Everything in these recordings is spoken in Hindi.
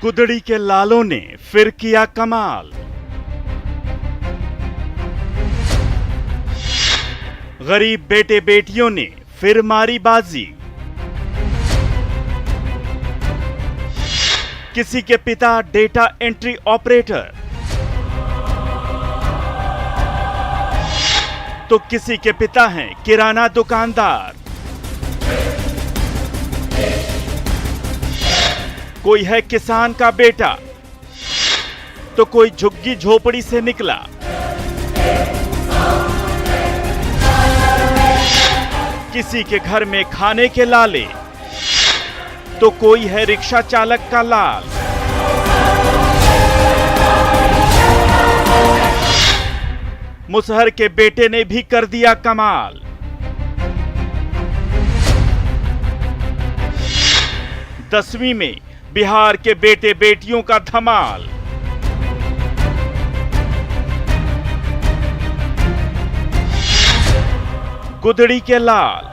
कुदड़ी के लालों ने फिर किया कमाल। गरीब बेटे बेटियों ने फिर मारी बाजी। किसी के पिता डेटा एंट्री ऑपरेटर तो किसी के पिता हैं किराना दुकानदार। कोई है किसान का बेटा तो कोई झुग्गी झोपड़ी से निकला। किसी के घर में खाने के लाले तो कोई है रिक्शा चालक का लाल। मुसहर के बेटे ने भी कर दिया कमाल। दसवीं में बिहार के बेटे बेटियों का धमाल। कुदड़ी के लाल।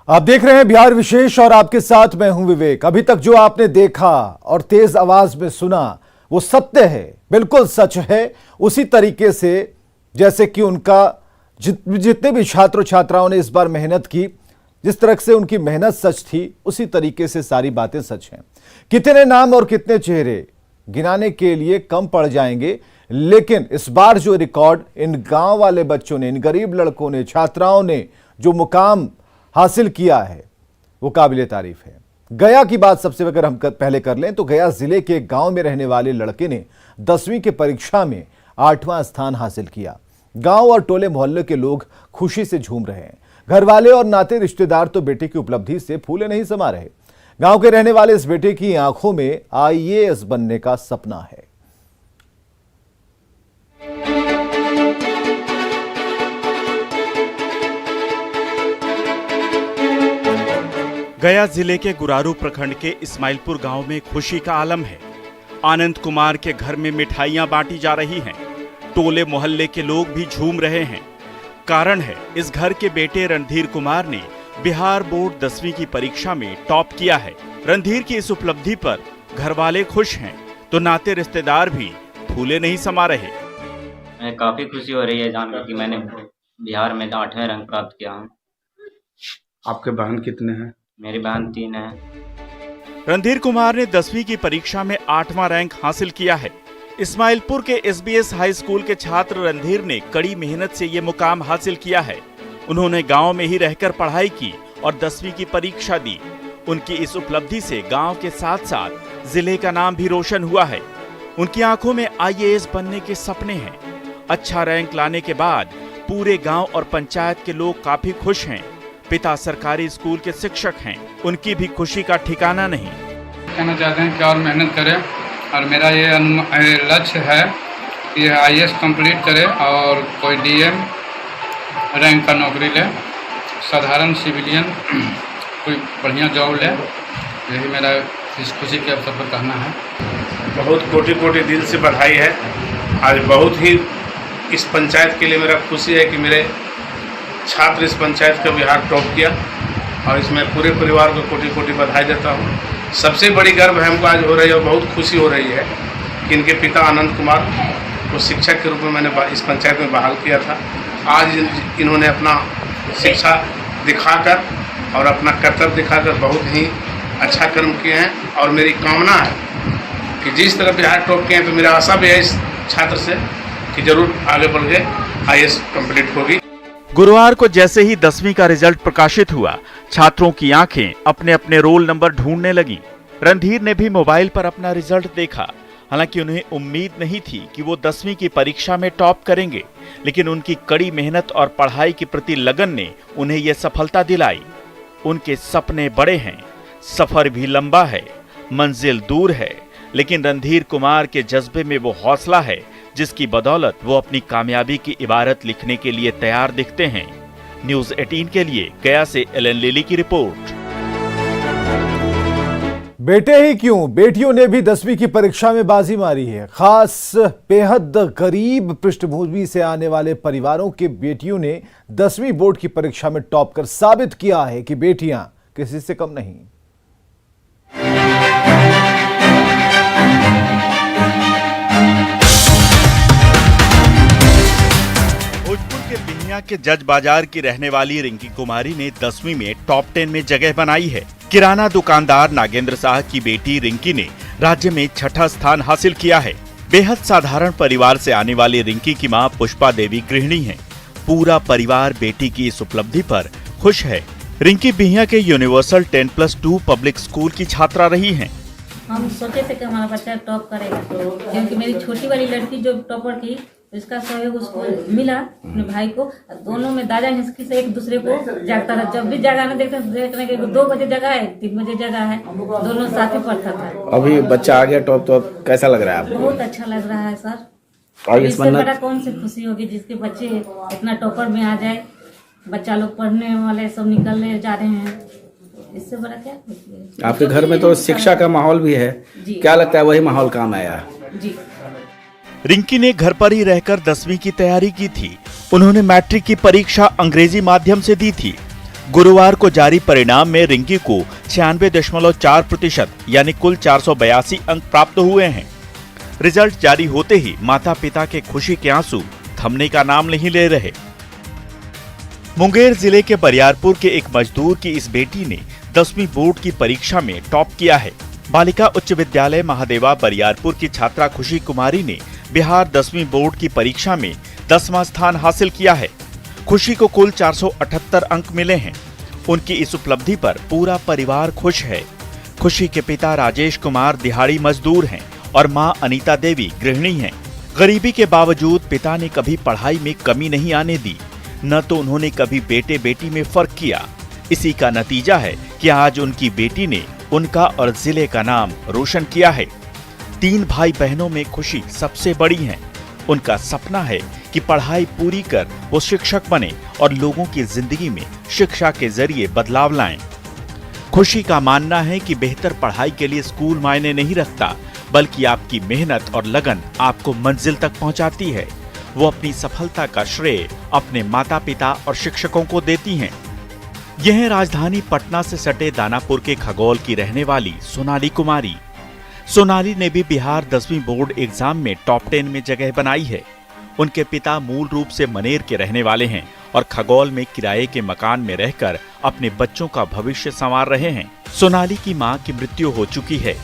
आप देख रहे हैं बिहार विशेष और आपके साथ मैं हूं विवेक। अभी तक जो आपने देखा और तेज आवाज में सुना वो सत्य है, बिल्कुल सच है। उसी तरीके से जैसे कि उनका जितने भी छात्र छात्राओं ने इस बार मेहनत की, जिस तरह से उनकी मेहनत सच थी, उसी तरीके से सारी बातें सच हैं। कितने नाम और कितने चेहरे गिनाने के लिए कम पड़ जाएंगे, लेकिन इस बार जो रिकॉर्ड इन गांव वाले बच्चों ने, इन गरीब लड़कों ने, छात्राओं ने जो मुकाम हासिल किया है वो काबिले तारीफ है। गया की बात सबसे अगर हम पहले कर लें तो गया जिले के गांव में रहने वाले लड़के ने 10वीं की परीक्षा में 8वां स्थान हासिल किया। गांव और टोले मोहल्ले के लोग खुशी से झूम रहे हैं। घर वाले और नाते रिश्तेदार तो बेटे की उपलब्धि से फूले नहीं समा रहे। गांव के रहने वाले इस बेटे की आंखों में आईएएस बनने का सपना है। गया जिले के गुरारू प्रखंड के इस्माइलपुर गांव में खुशी का आलम है। आनंद कुमार के घर में मिठाइयां बांटी जा रही हैं। टोले मोहल्ले के लोग भी झूम रहे हैं। कारण है, इस घर के बेटे रणधीर कुमार ने बिहार बोर्ड 10वीं की परीक्षा में टॉप किया है। रणधीर की इस उपलब्धि पर घर वाले खुश हैं तो नाते रिश्तेदार भी फूले नहीं समा रहे। मैं काफी खुशी हो रही है जानकर कि मैंने बिहार में 8वें रैंक प्राप्त किया हूँ। आपके बहन कितने हैं? मेरी बहन 3 है। रणधीर कुमार ने 10वीं की परीक्षा में 8वां रैंक हासिल किया है। इस्माइलपुर के एसबीएस हाई स्कूल के छात्र रणधीर ने कड़ी मेहनत से ये मुकाम हासिल किया है। उन्होंने गांव में ही रहकर पढ़ाई की और 10वीं की परीक्षा दी। उनकी इस उपलब्धि से गांव के साथ साथ जिले का नाम भी रोशन हुआ है। उनकी आंखों में आईएएस बनने के सपने हैं। अच्छा रैंक लाने के बाद पूरे गांव और पंचायत के लोग काफी खुश हैं। पिता सरकारी स्कूल के शिक्षक हैं, उनकी भी खुशी का ठिकाना नहीं। कहना चाहते हैं कि और मेहनत करें और मेरा ये लक्ष्य है कि आईएएस कंप्लीट करे और कोई डीएम रैंक का नौकरी ले, साधारण सिविलियन कोई बढ़िया जॉब ले। यही मेरा इस खुशी के अवसर पर कहना है। बहुत कोटि कोटि दिल से बधाई है। आज बहुत ही इस पंचायत के लिए मेरा खुशी है कि मेरे छात्र इस पंचायत का बिहार टॉप किया और इसमें पूरे परिवार को कोटि कोटि बधाई देता हूँ। सबसे बड़ी गर्व है हमको आज हो रही है और बहुत खुशी हो रही है कि इनके पिता आनंद कुमार को शिक्षक के रूप में मैंने इस पंचायत में बहाल किया था। आज इन्होंने अपना शिक्षा दिखाकर और अपना कर्तव्य दिखाकर बहुत ही अच्छा कर्म किए हैं और मेरी कामना है कि जिस तरह बिहार टॉप किए हैं तो मेरा आशा भी है इस छात्र से कि जरूर आगे बढ़ के आईएएस कंप्लीट होगी। गुरुवार को जैसे ही 10वीं का रिजल्ट प्रकाशित हुआ, छात्रों की आंखें अपने अपने रोल नंबर ढूंढने लगीं। रणधीर ने भी मोबाइल पर अपना रिजल्ट देखा। हालांकि उन्हें उम्मीद नहीं थी कि वो 10वीं की परीक्षा में टॉप करेंगे, लेकिन उनकी कड़ी मेहनत और पढ़ाई के प्रति लगन ने उन्हें यह सफलता दिलाई। उनके सपने बड़े हैं, सफर भी लंबा है, मंजिल दूर है, लेकिन रणधीर कुमार के जज्बे में वो हौसला है जिसकी बदौलत वो अपनी कामयाबी की इबारत लिखने के लिए तैयार दिखते हैं। न्यूज़ 18 के लिए गया से एलन लिली की रिपोर्ट। बेटे ही क्यों, बेटियों ने भी 10वीं की परीक्षा में बाजी मारी है। खास बेहद गरीब पृष्ठभूमि से आने वाले परिवारों के बेटियों ने 10वीं बोर्ड की परीक्षा में टॉप कर साबित किया है कि बेटियां किसी से कम नहीं। भोजपुर के बिहिया के जज बाजार की रहने वाली रिंकी कुमारी ने 10वीं में टॉप 10 में जगह बनाई है। किराना दुकानदार नागेंद्र शाह की बेटी रिंकी ने राज्य में छठा स्थान हासिल किया है। बेहद साधारण परिवार से आने वाली रिंकी की मां पुष्पा देवी गृहिणी हैं। पूरा परिवार बेटी की इस उपलब्धि पर खुश है। रिंकी बिहिया के यूनिवर्सल 10+2 पब्लिक स्कूल की छात्रा रही हैं। हम सोचे थे कि हमारा बच्चा टॉप करेगा, क्योंकि मेरी छोटी वाली लड़की जो टॉपर थी इसका सहयोग उसको मिला, अपने भाई को। दोनों में दादा हिसकी से एक दूसरे को जागता था। जब भी जगाना देखने के 2 बजे जगा है, 3 बजे जगा है, दोनों साथ ही पढ़ता था। अभी बच्चा आ गया टॉप, तो कैसा लग रहा है आपको? बहुत अच्छा लग रहा है सर। और इससे बड़ा कौन सी खुशी होगी जिसके बच्चे इतना टॉपर में आ जाए। बच्चा लोग पढ़ने वाले सब निकलने जा रहे हैं, इससे बड़ा क्या खुशी है। आपके घर में तो शिक्षा का माहौल भी है, क्या लगता है वही माहौल काम आया? जी। रिंकी ने घर पर ही रहकर 10वीं की तैयारी की थी। उन्होंने मैट्रिक की परीक्षा अंग्रेजी माध्यम से दी थी। गुरुवार को जारी परिणाम में रिंकी को 96.4% यानी कुल 482 अंक प्राप्त हुए हैं। रिजल्ट जारी होते ही माता पिता के खुशी के आंसू थमने का नाम नहीं ले रहे। मुंगेर जिले के बरियारपुर के एक मजदूर की इस बेटी ने 10वीं बोर्ड की परीक्षा में टॉप किया है। बालिका उच्च विद्यालय महादेवा बरियारपुर की छात्रा खुशी कुमारी ने बिहार 10वीं बोर्ड की परीक्षा में 10वां स्थान हासिल किया है। खुशी को कुल 478 अंक मिले हैं। उनकी इस उपलब्धि पर पूरा परिवार खुश है। खुशी के पिता राजेश कुमार दिहाड़ी मजदूर हैं और मां अनीता देवी गृहिणी हैं। गरीबी के बावजूद पिता ने कभी पढ़ाई में कमी नहीं आने दी, न तो उन्होंने कभी बेटे बेटी में फर्क किया। इसी का नतीजा है कि आज उनकी बेटी ने उनका और जिले का नाम रोशन किया है। 3 भाई बहनों में खुशी सबसे बड़ी है। उनका सपना है कि पढ़ाई पूरी कर वो शिक्षक बने और लोगों की जिंदगी में शिक्षा के जरिए बदलाव लाएं। खुशी का मानना है कि बेहतर पढ़ाई के लिए स्कूल मायने नहीं रखता, बल्कि आपकी मेहनत और लगन आपको मंजिल तक पहुंचाती है। वो अपनी सफलता का श्रेय अपने माता पिता और शिक्षकों को देती हैं। यह है राजधानी पटना से सटे दानापुर के खगौल की रहने वाली सोनाली कुमारी। सोनाली ने भी बिहार 10वीं बोर्ड एग्जाम में टॉप 10 में जगह बनाई है। उनके पिता मूल रूप से मनेर के रहने वाले हैं और खगौल में किराए के मकान में रहकर अपने बच्चों का भविष्य संवार रहे हैं। सोनाली की मां की मृत्यु हो चुकी है,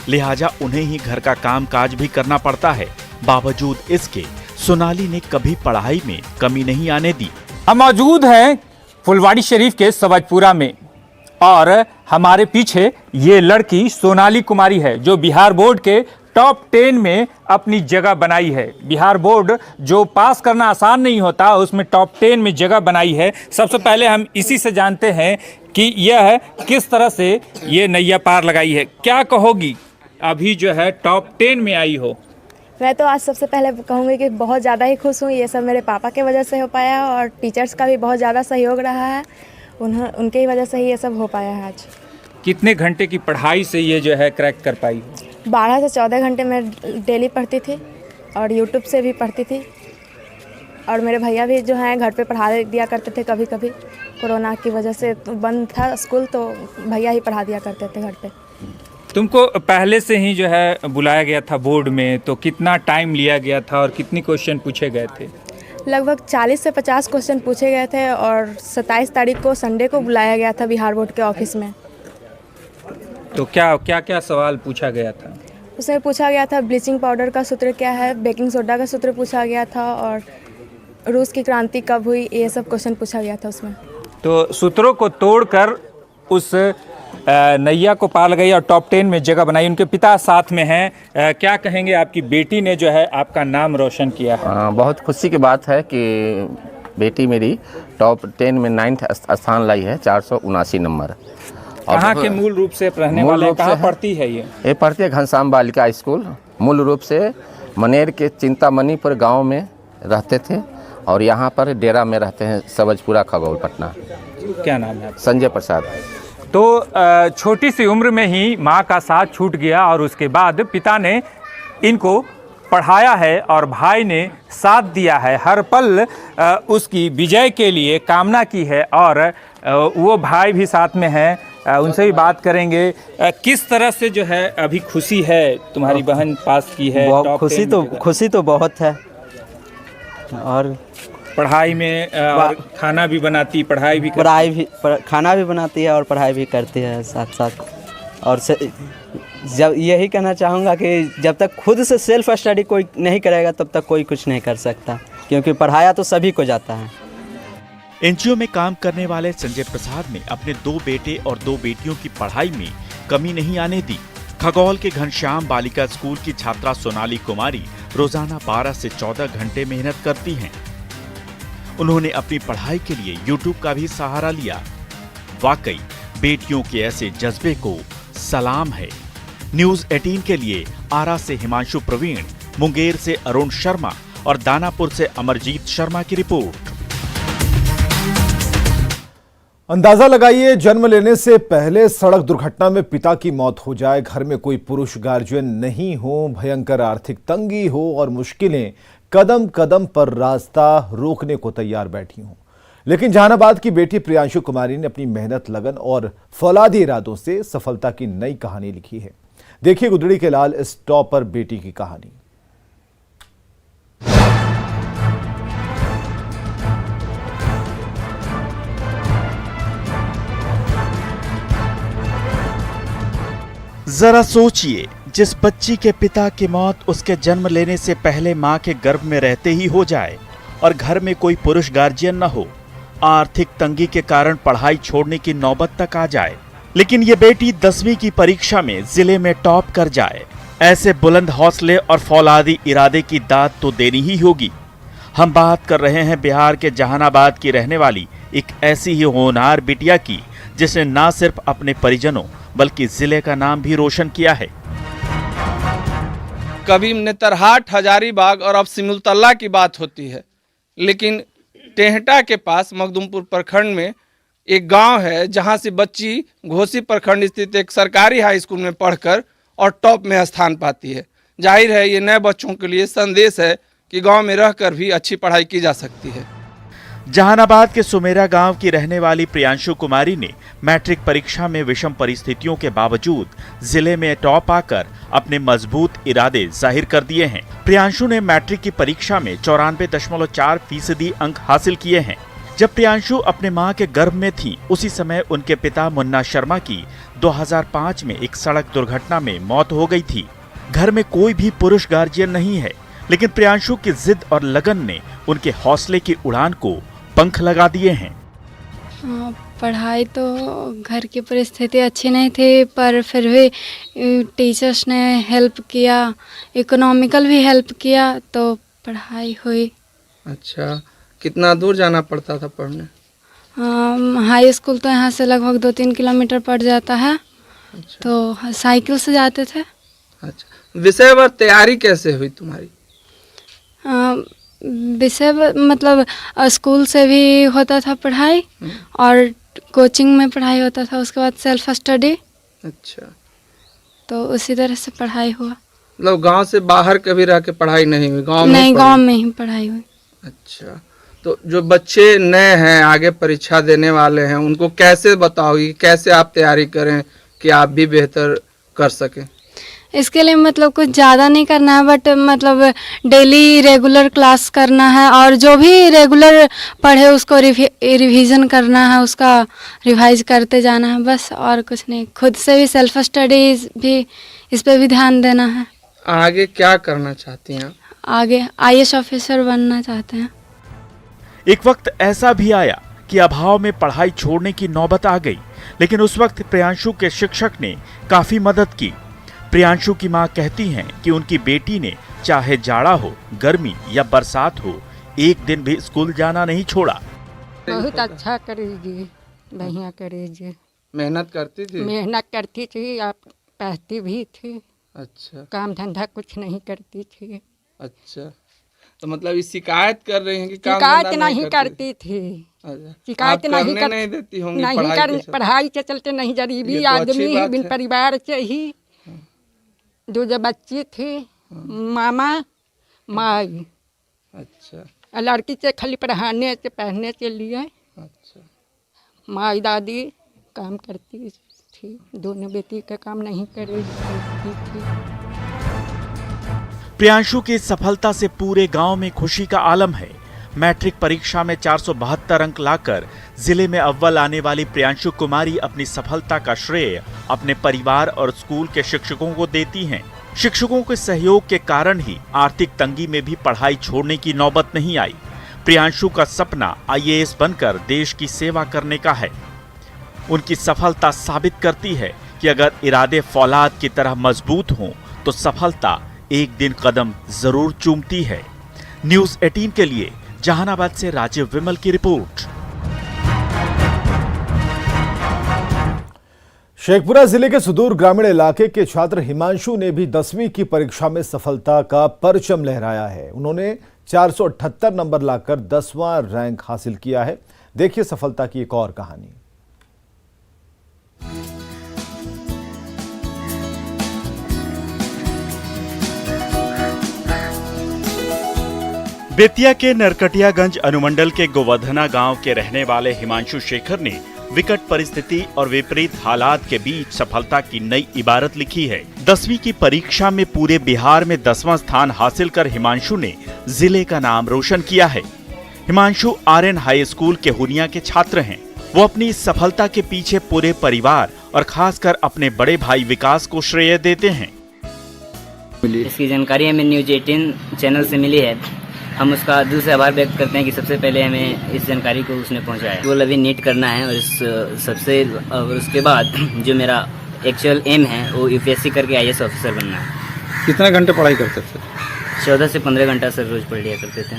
लिहाजा उन्हें ही घर का काम काज भी करना पड़ता है। बावजूद इसके सोनाली ने कभी पढ़ाई में कमी नहीं आने दी। हम मौजूद हैं फुलवाड़ी शरीफ के सवजपुरा में और हमारे पीछे ये लड़की सोनाली कुमारी है जो बिहार बोर्ड के टॉप 10 में अपनी जगह बनाई है। बिहार बोर्ड जो पास करना आसान नहीं होता, उसमें टॉप 10 में जगह बनाई है। सबसे पहले हम इसी से जानते हैं कि यह किस तरह से ये नैया पार लगाई है। क्या कहोगी, अभी जो है टॉप 10 में आई हो? मैं तो आज सबसे पहले कहूँगी कि बहुत ज़्यादा ही खुश हूँ। ये सब मेरे पापा के वजह से हो पाया और टीचर्स का भी बहुत ज़्यादा सहयोग रहा है। उनके ही वजह से ही ये सब हो पाया है आज। कितने घंटे की पढ़ाई से ये जो है क्रैक कर पाई? 12 से 14 घंटे मैं डेली पढ़ती थी और यूट्यूब से भी पढ़ती थी। और मेरे भैया भी जो हैं घर पे पढ़ा दिया करते थे। कभी कभी कोरोना की वजह से बंद था स्कूल, तो भैया ही पढ़ा दिया करते थे घर पे। तुमको पहले से ही जो है बुलाया गया था बोर्ड में, तो कितना टाइम लिया गया था और कितने क्वेश्चन पूछे गए थे? लगभग 40 से 50 क्वेश्चन पूछे गए थे और 27 तारीख को संडे को बुलाया गया था बिहार बोर्ड के ऑफिस में। तो क्या सवाल पूछा गया था? उसमें पूछा गया था ब्लीचिंग पाउडर का सूत्र क्या है, बेकिंग सोडा का सूत्र पूछा गया था और रूस की क्रांति कब हुई, ये सब क्वेश्चन पूछा गया था उसमें। तो सूत्रों को तोड़कर उस नैया को पार गई और टॉप 10 में जगह बनाई। उनके पिता साथ में हैं। क्या कहेंगे, आपकी बेटी ने जो है आपका नाम रोशन किया है? बहुत खुशी की बात है कि बेटी मेरी टॉप 10 में 9th स्थान लाई है, 479 नंबर। कहाँ के मूल रूप से रहने वाले, कहाँ पढ़ती है ये पढ़ती है घनश्याम बालिका स्कूल। मूल रूप से मनेर के चिंतामणिपुर गांव में रहते थे और यहाँ पर डेरा में रहते हैं, सवजपुरा खगौल पटना। क्या नाम है? संजय प्रसाद। तो छोटी सी उम्र में ही माँ का साथ छूट गया और उसके बाद पिता ने इनको पढ़ाया है और भाई ने साथ दिया है। हर पल उसकी विजय के लिए कामना की है और वो भाई भी साथ में हैं। उनसे भी बात करेंगे। किस तरह से जो है अभी खुशी है, तुम्हारी बहन पास की है? टॉप 10 में खुशी तो बहुत है। और पढ़ाई में और खाना भी बनाती, पढ़ाई भी खाना भी बनाती है और पढ़ाई भी करती है साथ साथ। और जब यही कहना चाहूँगा कि जब तक खुद से सेल्फ स्टडी कोई नहीं करेगा तब तक कोई कुछ नहीं कर सकता, क्योंकि पढ़ाया तो सभी को जाता है। एनजीओ में काम करने वाले संजय प्रसाद ने अपने 2 बेटे और 2 बेटियों की पढ़ाई में कमी नहीं आने दी। खगौल के घनश्याम बालिका स्कूल की छात्रा सोनाली कुमारी रोजाना 12 से 14 घंटे मेहनत करती हैं। उन्होंने अपनी पढ़ाई के लिए यूट्यूब का भी सहारा लिया। वाकई बेटियों के ऐसे जज्बे को सलाम है। न्यूज़ 18 के लिए आरा से हिमांशु प्रवीण, मुंगेर से अरुण शर्मा और दानापुर से अमरजीत शर्मा की रिपोर्ट। अंदाजा लगाइए, जन्म लेने से पहले सड़क दुर्घटना में पिता की मौत हो जाए, घर में कोई पुरुष गार्जियन नहीं हो, भयंकर आर्थिक तंगी हो और मुश्किलें कदम कदम पर रास्ता रोकने को तैयार बैठी हों। लेकिन जहानाबाद की बेटी प्रियांशु कुमारी ने अपनी मेहनत, लगन और फौलादी इरादों से सफलता की नई कहानी लिखी है। देखिए गुदड़ी के लाल इस टॉपर बेटी की कहानी। जरा सोचिए, जिस बच्ची के पिता की मौत उसके जन्म लेने से पहले मां के गर्भ में रहते ही हो जाए और घर में कोई पुरुष गार्जियन न हो, आर्थिक तंगी के कारण पढ़ाई छोड़ने की नौबत तक आ जाए, लेकिन ये बेटी 10वीं की परीक्षा में जिले में टॉप कर जाए। ऐसे बुलंद हौसले और फौलादी इरादे की दाद तो देनी ही होगी। हम बात कर रहे हैं बिहार के जहानाबाद की रहने वाली एक ऐसी ही होनहार बिटिया की, जिसने न सिर्फ अपने परिजनों बल्कि जिले का नाम भी रोशन किया है। कभी नेतरहाट, हजारीबाग और अब सिमुलतल्ला की बात होती है, लेकिन टेहटा के पास मखदुमपुर प्रखंड में एक गांव है जहां से बच्ची घोसी प्रखंड स्थित एक सरकारी हाई स्कूल में पढ़कर और टॉप में स्थान पाती है। जाहिर है ये नए बच्चों के लिए संदेश है कि गांव में रहकर भी अच्छी पढ़ाई की जा सकती है। जहानाबाद के सुमेरा गांव की रहने वाली प्रियांशु कुमारी ने मैट्रिक परीक्षा में विषम परिस्थितियों के बावजूद जिले में टॉप आकर अपने मजबूत इरादे जाहिर कर दिए हैं। प्रियांशु ने मैट्रिक की परीक्षा में 94.4% अंक हासिल किए हैं। जब प्रियांशु अपने मां के गर्भ में थी, उसी समय उनके पिता मुन्ना शर्मा की 2005 में एक सड़क दुर्घटना में मौत हो गई थी। घर में कोई भी पुरुष गार्जियन नहीं है, लेकिन प्रियांशु की जिद और लगन ने उनके हौसले की उड़ान को पंख लगा दिए हैं। पढ़ाई तो घर की परिस्थिति अच्छी नहीं थी, पर फिर भी टीचर्स ने हेल्प किया, इकोनॉमिकल भी हेल्प किया, तो पढ़ाई हुई। अच्छा, कितना दूर जाना पड़ता था पढ़ने? हाई स्कूल तो यहाँ से लगभग 2-3 किलोमीटर पड़ जाता है। अच्छा। तो साइकिल से जाते थे। अच्छा, विषय पर तैयारी कैसे हुई तुम्हारी? विषय मतलब स्कूल से भी होता था पढ़ाई और कोचिंग में पढ़ाई होता था, उसके बाद सेल्फ स्टडी। अच्छा, तो उसी तरह से पढ़ाई हुआ। मतलब गांव से बाहर कभी रह के पढ़ाई नहीं हुई? गांव में नहीं, गांव में ही पढ़ाई हुई। अच्छा, तो जो बच्चे नए हैं, आगे परीक्षा देने वाले हैं, उनको कैसे बताओगी, कैसे आप तैयारी करें कि आप भी बेहतर कर सकें? इसके लिए मतलब कुछ ज़्यादा नहीं करना है, बट मतलब डेली रेगुलर क्लास करना है और जो भी रेगुलर पढ़े उसको रिवीजन करना है, उसका रिवाइज करते जाना है, बस और कुछ नहीं। खुद से भी सेल्फ स्टडीज भी, इस पे भी ध्यान देना है। आगे क्या करना चाहती हैं? आगे IAS ऑफिसर बनना चाहते हैं। एक वक्त ऐसा भी आया कि अभाव में पढ़ाई छोड़ने की नौबत आ गई, लेकिन उस वक्त प्रियांशु के शिक्षक ने काफी मदद की। प्रियांशु की मां कहती हैं कि उनकी बेटी ने चाहे जाड़ा हो, गर्मी या बरसात हो, एक दिन भी स्कूल जाना नहीं छोड़ा। बहुत अच्छा करेगी, बढ़िया करेगी। मेहनत करती थी? मेहनत करती थी, आप पढ़ती भी थी। अच्छा, काम धंधा कुछ नहीं करती थी। अच्छा, तो मतलब शिकायत कर रही हैं कि शिकायत नहीं करती थी। शिकायत नहीं देती होंगी? नहीं, पढ़ाई के चलते नहीं, गरीबी आदमी है, बिन परिवार से ही। 2 बच्ची थी, मामा माई। अच्छा, लड़की से खाली पढ़ाने से पढ़ने के लिए। अच्छा, माई दादी काम करती। थी, दोनों बेटी का काम नहीं करे थी। प्रियांशु की इस सफलता से पूरे गांव में खुशी का आलम है। मैट्रिक परीक्षा में 472 अंक लाकर जिले में अव्वल आने वाली प्रियांशु कुमारी अपनी सफलता का श्रेय अपने परिवार और स्कूल के शिक्षकों को देती हैं। शिक्षकों के सहयोग के कारण ही आर्थिक तंगी में भी पढ़ाई छोड़ने की नौबत नहीं आई। प्रियांशु का सपना IAS बनकर देश की सेवा करने का है। उनकी सफलता साबित करती है कि अगर इरादे फौलाद की तरह मजबूत हों तो सफलता एक दिन कदम जरूर चूमती है। न्यूज़ 18 के लिए जहानाबाद से राजीव विमल की रिपोर्ट। शेखपुरा जिले के सुदूर ग्रामीण इलाके के छात्र हिमांशु ने भी 10वीं की परीक्षा में सफलता का परचम लहराया है। उन्होंने 478 नंबर लाकर 10वां रैंक हासिल किया है। देखिए सफलता की एक और कहानी। बेतिया के नरकटियागंज अनुमंडल के गोवर्धना गांव के रहने वाले हिमांशु शेखर ने विकट परिस्थिति और विपरीत हालात के बीच सफलता की नई इबारत लिखी है। 10वीं की परीक्षा में पूरे बिहार में 10वां स्थान हासिल कर हिमांशु ने जिले का नाम रोशन किया है। हिमांशु RN हाई स्कूल के हुनिया के छात्र हैं। वो अपनी इस सफलता के पीछे पूरे परिवार और खासकर अपने बड़े भाई विकास को श्रेय देते हैं। इसकी जानकारी हमें न्यूज़ 18 चैनल से मिली है। हम उसका दिल से आभार व्यक्त करते हैं कि सबसे पहले हमें इस जानकारी को उसने पहुंचाया। वो अभी नीट करना है और उसके बाद जो मेरा एक्चुअल एम है वो UPSC करके IAS ऑफिसर बनना है। कितना घंटे पढ़ाई करते थे? 14 से 15 घंटा सर रोज पढ़ लिया करते थे।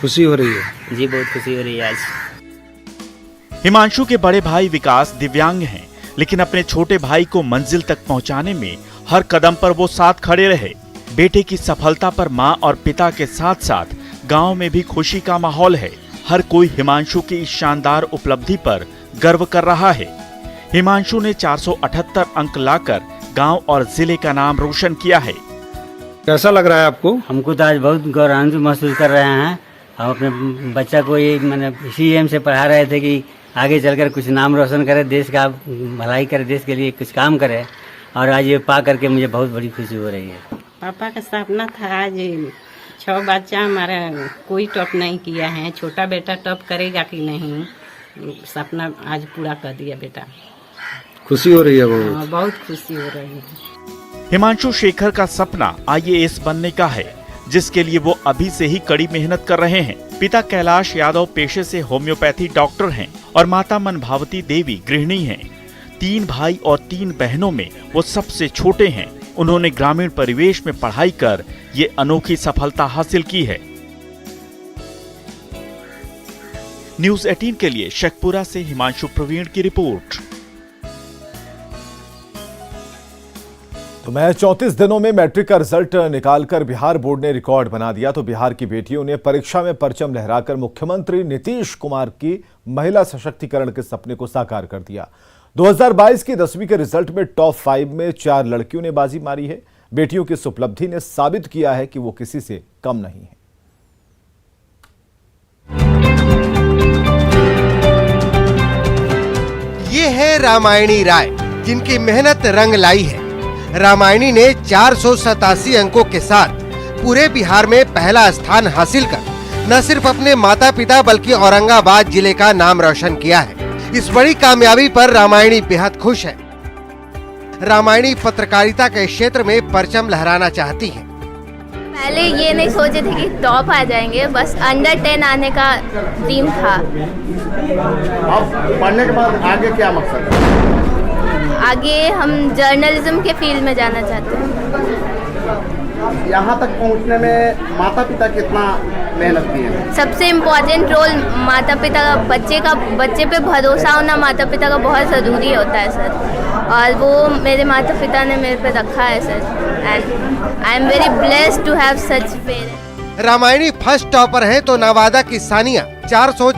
खुशी हो रही है? जी बहुत खुशी हो रही है आज। हिमांशु के बड़े भाई विकास दिव्यांग हैं, लेकिन अपने छोटे भाई को मंजिल तक पहुंचाने में हर कदम पर वो साथ खड़े रहे। बेटे की सफलता पर मां और पिता के साथ साथ गांव में भी खुशी का माहौल है। हर कोई हिमांशु की इस शानदार उपलब्धि पर गर्व कर रहा है। हिमांशु ने 478 अंक लाकर गांव और जिले का नाम रोशन किया है। कैसा लग रहा है आपको? हमको तो आज बहुत गौरवान्वित महसूस कर रहे हैं। हम अपने बच्चा को ये इसी एम से पढ़ा रहे थे कि आगे चलकर कुछ नाम रोशन करे, देश का भलाई करे, देश के लिए कुछ काम करे, और आज ये पा करके मुझे बहुत बड़ी खुशी हो रही है। पापा का सपना था आज 6 बच्चा हमारा कोई टॉप नहीं किया है। छोटा बेटा टॉप करेगा कि नहीं, सपना आज पूरा कर दिया बेटा। खुशी हो रही है? वो बहुत खुशी हो रही है। हिमांशु शेखर का सपना IAS बनने का है, जिसके लिए वो अभी से ही कड़ी मेहनत कर रहे हैं। पिता कैलाश यादव पेशे से होम्योपैथी डॉक्टर हैं और माता मनभावती देवी गृहिणी हैं। 3 भाई और 3 बहनों में वो सबसे छोटे हैं। उन्होंने ग्रामीण परिवेश में पढ़ाई कर ये अनोखी सफलता हासिल की है। न्यूज़ 18 के लिए शेखपुरा से हिमांशु प्रवीण की रिपोर्ट। तो महज 34 दिनों में मैट्रिक का रिजल्ट निकालकर बिहार बोर्ड ने रिकॉर्ड बना दिया। तो बिहार की बेटियों ने परीक्षा में परचम लहराकर मुख्यमंत्री नीतीश कुमार की महिला सशक्तिकरण के सपने को साकार कर दिया। 2022 की 10वीं के रिजल्ट में टॉप 5 में 4 लड़कियों ने बाजी मारी है। बेटियों की इस उपलब्धि ने साबित किया है कि वो किसी से कम नहीं है। ये है रामायणी राय, जिनकी मेहनत रंग लाई है। रामायणी ने 487 अंकों के साथ पूरे बिहार में पहला स्थान हासिल कर न सिर्फ अपने माता पिता बल्कि औरंगाबाद जिले का नाम रोशन किया है। इस बड़ी कामयाबी पर रामायणी बेहद खुश है। रामायणी पत्रकारिता के क्षेत्र में परचम लहराना चाहती है। पहले ये नहीं सोचे थे कि टॉप आ जाएंगे, बस अंडर 10 आने का ड्रीम था। अब पढ़ने के बाद आगे क्या मकसद है? आगे हम जर्नलिज्म के फील्ड में जाना चाहते हैं। यहाँ तक पहुँचने में माता पिता कितना मेहनत की है? सबसे इम्पोर्टेंट रोल माता पिता का, बच्चे पे भरोसा होना माता पिता का बहुत ज़रूरी होता है सर, और वो मेरे माता पिता ने मेरे पे रखा है sir, and I am very blessed to have such parents. Ramayani first topper है तो नवादा की सानिया 400